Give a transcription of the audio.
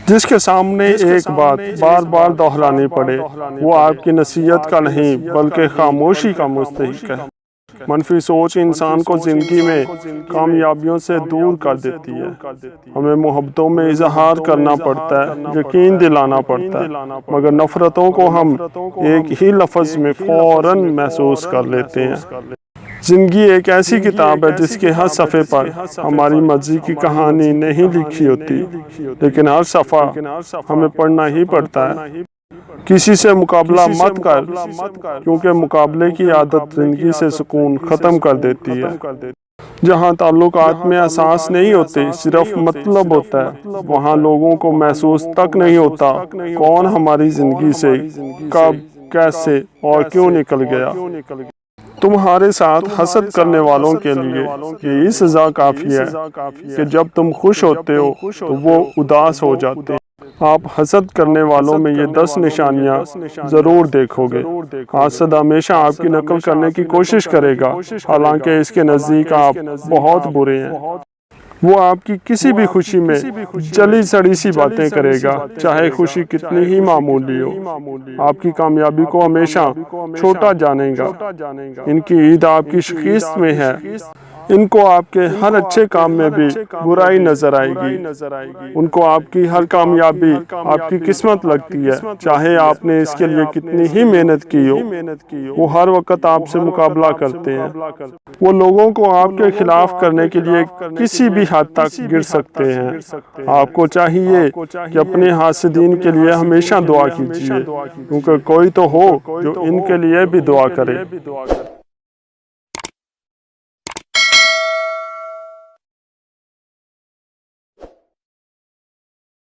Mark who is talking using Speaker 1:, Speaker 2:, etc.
Speaker 1: جس کے سامنے ایک بات بار بار دہرانی پڑے وہ آپ کی نصیحت کا نہیں بلکہ خاموشی کا مستحق ہے۔ منفی سوچ انسان کو زندگی میں کامیابیوں سے دور کر دیتی ہے۔ ہمیں محبتوں میں اظہار کرنا پڑتا ہے، یقین دلانا پڑتا ہے، مگر نفرتوں کو ہم ایک ہی لفظ میں فوراً محسوس کر لیتے ہیں۔ زندگی ایک ایسی کتاب ہے جس کے ہر صفحے پر ہماری مرضی کی کہانی نہیں لکھی ہوتی، لیکن ہر صفحہ ہمیں پڑھنا ہی پڑتا ہے۔ کسی سے مقابلہ مت کر، کیونکہ مقابلے کی عادت زندگی سے سکون ختم کر دیتی ہے۔ جہاں تعلقات میں احساس نہیں ہوتے، صرف مطلب ہوتا ہے، وہاں لوگوں کو محسوس تک نہیں ہوتا کون ہماری زندگی سے کب، کیسے اور کیوں نکل گیا۔ تمہارے ساتھ حسد کرنے والوں کے لیے یہی سزا کافی ہے کہ جب تم خوش ہوتے ہو تو وہ اداس ہو جاتے ہیں۔ آپ حسد کرنے والوں میں یہ 10 نشانیاں ضرور دیکھو گے۔ حاسد ہمیشہ آپ کی نقل کرنے کی کوشش کرے گا، حالانکہ اس کے نزدیک آپ بہت برے ہیں۔ وہ آپ کی کسی بھی خوشی میں جلی سڑی سی باتیں کرے گا، چاہے خوشی کتنی ہی معمولی ہو۔ آپ کی کامیابی کو ہمیشہ چھوٹا جانے گا۔ ان کی عید آپ کی شکست میں ہے۔ ان کو آپ کے ہر اچھے کام میں بھی برائی نظر آئے گی۔ ان کو آپ کی ہر کامیابی آپ کی قسمت لگتی ہے، چاہے آپ نے اس کے لیے کتنی ہی محنت کی ہو۔ وہ ہر وقت آپ سے مقابلہ کرتے ہیں۔ وہ لوگوں کو آپ کے خلاف کرنے کے لیے کسی بھی حد تک گر سکتے ہیں۔ آپ کو چاہیے کہ اپنے حاسدین کے لیے ہمیشہ دعا کیجیے، کیونکہ کوئی تو ہو جو ان کے لیے بھی دعا کرے۔